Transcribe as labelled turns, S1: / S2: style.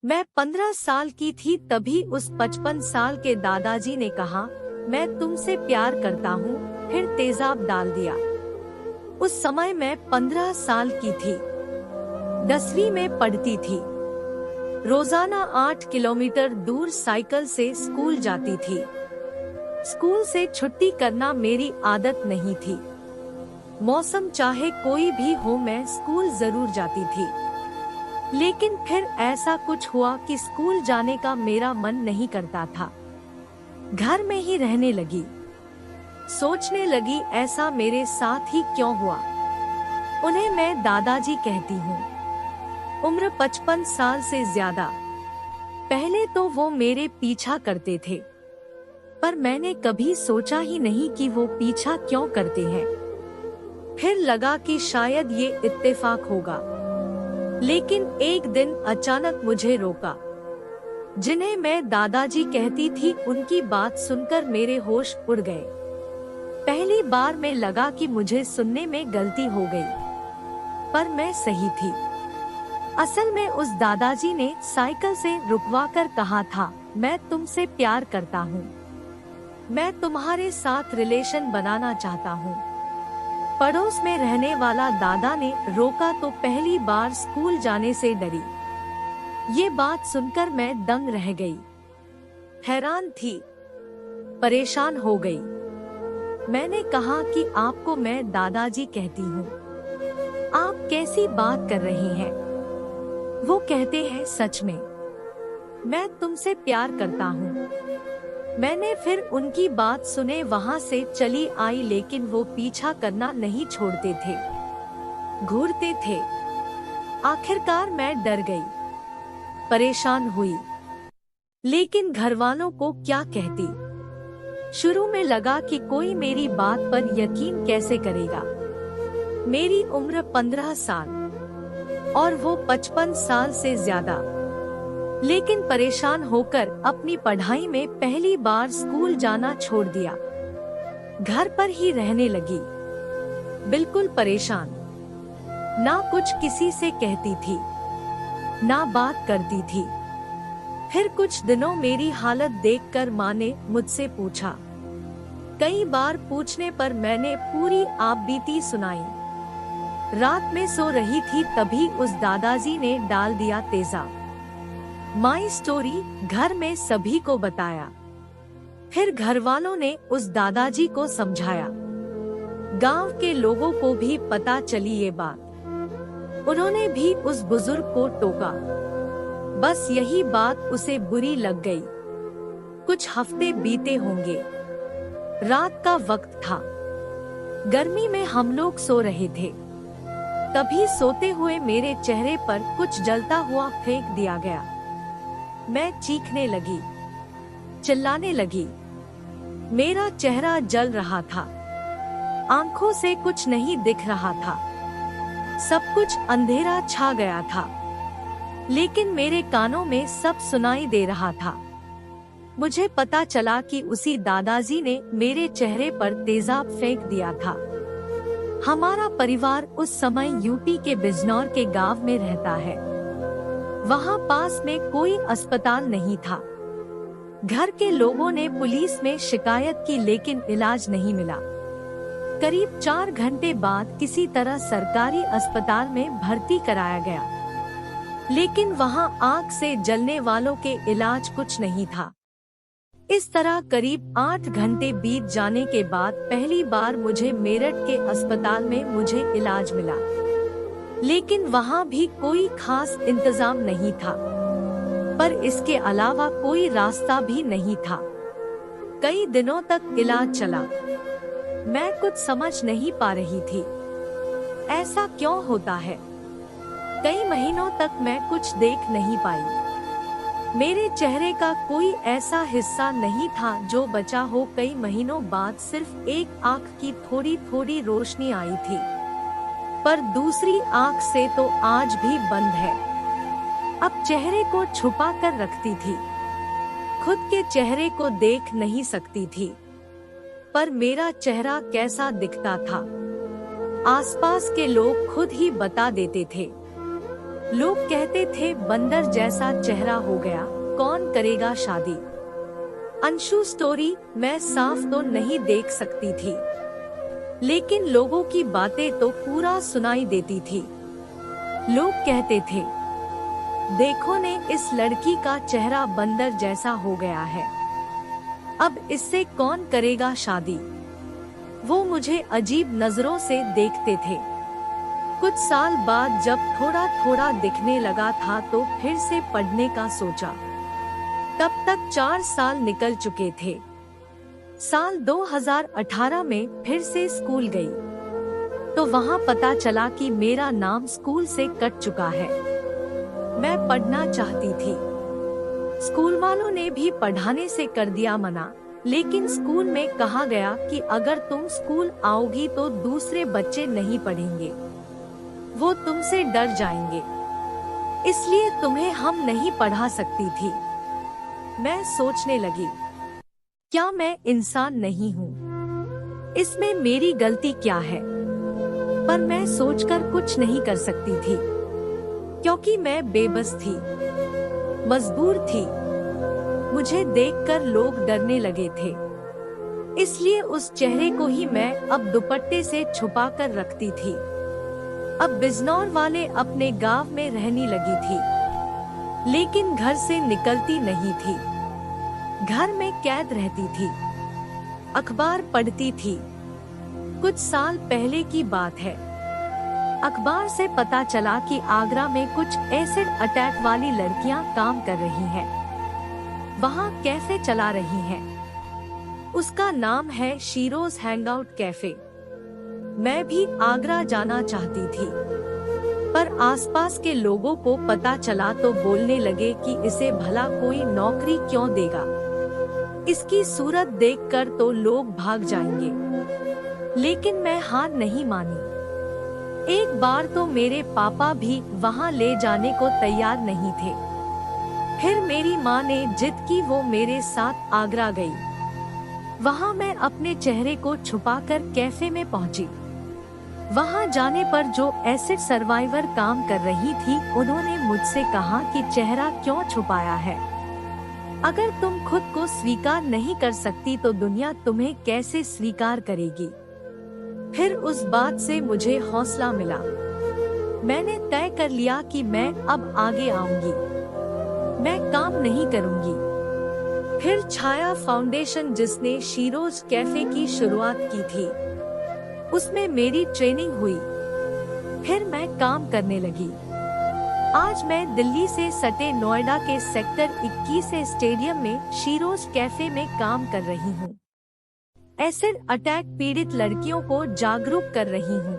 S1: मैं 15 साल की थी तभी उस 55 साल के दादाजी ने कहा, मैं तुमसे प्यार करता हूँ, फिर तेजाब डाल दिया। उस समय मैं 15 साल की थी, 10वीं में पढ़ती थी। रोजाना 8 किलोमीटर दूर साइकिल से स्कूल जाती थी। स्कूल से छुट्टी करना मेरी आदत नहीं थी। मौसम चाहे कोई भी हो, मैं स्कूल जरूर जाती थी। लेकिन फिर ऐसा कुछ हुआ कि स्कूल जाने का मेरा मन नहीं करता था। घर में ही रहने लगी। सोचने लगी ऐसा मेरे साथ ही क्यों हुआ। उन्हें मैं दादाजी कहती हूँ। उम्र 55 साल से ज्यादा। पहले तो वो मेरे पीछा करते थे, पर मैंने कभी सोचा ही नहीं कि वो पीछा क्यों करते हैं। फिर लगा कि शायद ये इत्तेफाक होगा। लेकिन एक दिन अचानक मुझे रोका। जिन्हें मैं दादाजी कहती थी, उनकी बात सुनकर मेरे होश उड़ गए। पहली बार में लगा कि मुझे सुनने में गलती हो गई, पर मैं सही थी। असल में उस दादाजी ने साइकिल से रुकवाकर कहा था, मैं तुमसे प्यार करता हूँ, मैं तुम्हारे साथ रिलेशन बनाना चाहता हूँ। पड़ोस में रहने वाला दादा ने रोका तो पहली बार स्कूल जाने से डरी। ये बात सुनकर मैं दंग रह गई। हैरान थी, परेशान हो गई। मैंने कहा कि आपको मैं दादाजी कहती हूँ, आप कैसी बात कर रहे हैं। वो कहते हैं, सच में मैं तुमसे प्यार करता हूँ। मैंने फिर उनकी बात सुने वहाँ से चली आई, लेकिन वो पीछा करना नहीं छोड़ते थे, घूरते थे। आखिरकार मैं डर गई, परेशान हुई। लेकिन घरवालों को क्या कहती। शुरू में लगा कि कोई मेरी बात पर यकीन कैसे करेगा। मेरी उम्र 15 साल और वो 55 साल से ज्यादा। लेकिन परेशान होकर अपनी पढ़ाई में पहली बार स्कूल जाना छोड़ दिया। घर पर ही रहने लगी, बिल्कुल परेशान। ना कुछ किसी से कहती थी, ना बात करती थी। फिर कुछ दिनों मेरी हालत देखकर माँ ने मुझसे पूछा। कई बार पूछने पर मैंने पूरी आपबीती सुनाई। रात में सो रही थी तभी उस दादाजी ने डाल दिया तेजाब। माई स्टोरी घर में सभी को बताया। फिर घर वालों ने उस दादाजी को समझाया। गांव के लोगों को भी पता चली ये बात। उन्होंने भी उस बुजुर्ग को टोका। बस यही बात उसे बुरी लग गई। कुछ हफ्ते बीते होंगे। रात का वक्त था। गर्मी में हम लोग सो रहे थे। तभी सोते हुए मेरे चेहरे पर कुछ जलता हुआ फेंक दिया गया। मैं चीखने लगी, चिल्लाने लगी। मेरा चेहरा जल रहा था, आंखों से कुछ नहीं दिख रहा था, सब कुछ अंधेरा छा गया था। लेकिन मेरे कानों में सब सुनाई दे रहा था। मुझे पता चला कि उसी दादाजी ने मेरे चेहरे पर तेजाब फेंक दिया था। हमारा परिवार उस समय यूपी के बिजनौर के गांव में रहता है। वहाँ पास में कोई अस्पताल नहीं था। घर के लोगों ने पुलिस में शिकायत की, लेकिन इलाज नहीं मिला। करीब 4 घंटे बाद किसी तरह सरकारी अस्पताल में भर्ती कराया गया, लेकिन वहाँ आग से जलने वालों के इलाज कुछ नहीं था। इस तरह करीब 8 घंटे बीत जाने के बाद पहली बार मुझे मेरठ के अस्पताल में मुझे इलाज मिला। लेकिन वहाँ भी कोई खास इंतजाम नहीं था, पर इसके अलावा कोई रास्ता भी नहीं था। कई दिनों तक इलाज चला। मैं कुछ समझ नहीं पा रही थी, ऐसा क्यों होता है। कई महीनों तक मैं कुछ देख नहीं पाई। मेरे चेहरे का कोई ऐसा हिस्सा नहीं था जो बचा हो। कई महीनों बाद सिर्फ एक आँख की थोड़ी थोड़ी रोशनी आई थी, पर दूसरी आँख से तो आज भी बंद है। अब चेहरे को छुपा कर रखती थी, खुद के चेहरे को देख नहीं सकती थी। पर मेरा चेहरा कैसा दिखता था, आसपास के लोग खुद ही बता देते थे। लोग कहते थे बंदर जैसा चेहरा हो गया, कौन करेगा शादी। अंशु स्टोरी मैं साफ तो नहीं देख सकती थी, लेकिन लोगों की बातें तो पूरा सुनाई देती थी। लोग कहते थे, देखो ने इस लड़की का चेहरा बंदर जैसा हो गया है, अब इससे कौन करेगा शादी। वो मुझे अजीब नजरों से देखते थे। कुछ साल बाद जब थोड़ा थोड़ा दिखने लगा था तो फिर से पढ़ने का सोचा। तब तक 4 साल निकल चुके थे। साल 2018 में फिर से स्कूल गई तो वहाँ पता चला कि मेरा नाम स्कूल से कट चुका है। मैं पढ़ना चाहती थी। स्कूल वालों ने भी पढ़ाने से कर दिया मना, लेकिन स्कूल में कहा गया कि अगर तुम स्कूल आओगी तो दूसरे बच्चे नहीं पढ़ेंगे, वो तुमसे डर जाएंगे, इसलिए तुम्हें हम नहीं पढ़ा सकती थी। मैं सोचने लगी, क्या मैं इंसान नहीं हूँ? इसमें मेरी गलती क्या है? पर मैं सोचकर कुछ नहीं कर सकती थी, क्योंकि मैं बेबस थी, मजबूर थी। मुझे देखकर लोग डरने लगे थे, इसलिए उस चेहरे को ही मैं अब दुपट्टे से छुपा कर रखती थी। अब बिजनौर वाले अपने गांव में रहने लगी थी, लेकिन घर से निकलती नहीं थी। घर में कैद रहती थी, अखबार पढ़ती थी। कुछ साल पहले की बात है। अखबार से पता चला कि आगरा में कुछ एसिड अटैक वाली लड़कियां काम कर रही हैं। वहाँ कैफे चला रही हैं। उसका नाम है शीरोज हैंगआउट कैफे। मैं भी आगरा जाना चाहती थी, पर आसपास के लोगों को पता चला तो बोलने लगे कि इसे भला कोई नौकरी क्यों देगा, इसकी सूरत देखकर तो लोग भाग जाएंगे। लेकिन मैं हार नहीं मानी। एक बार तो मेरे पापा भी वहाँ ले जाने को तैयार नहीं थे। फिर मेरी माँ ने जिद की, वो मेरे साथ आगरा गई। वहाँ मैं अपने चेहरे को छुपाकर कैफे में पहुँची। वहाँ जाने पर जो एसिड सर्वाइवर काम कर रही थी, उन्होंने मुझसे कहा कि चेहरा क्यों छुपाया है? अगर तुम खुद को स्वीकार नहीं कर सकती तो दुनिया तुम्हें कैसे स्वीकार करेगी? फिर उस बात से मुझे हौसला मिला। मैंने तय कर लिया कि मैं अब आगे आऊंगी, मैं काम नहीं करूंगी। फिर छाया फाउंडेशन, जिसने शीरोज कैफे की शुरुआत की थी, उसमें मेरी ट्रेनिंग हुई। फिर मैं काम करने लगी। आज मैं दिल्ली से सटे नोएडा के सेक्टर 21 से स्टेडियम में शीरोज कैफे में काम कर रही हूँ। एसिड अटैक पीड़ित लड़कियों को जागरूक कर रही हूँ।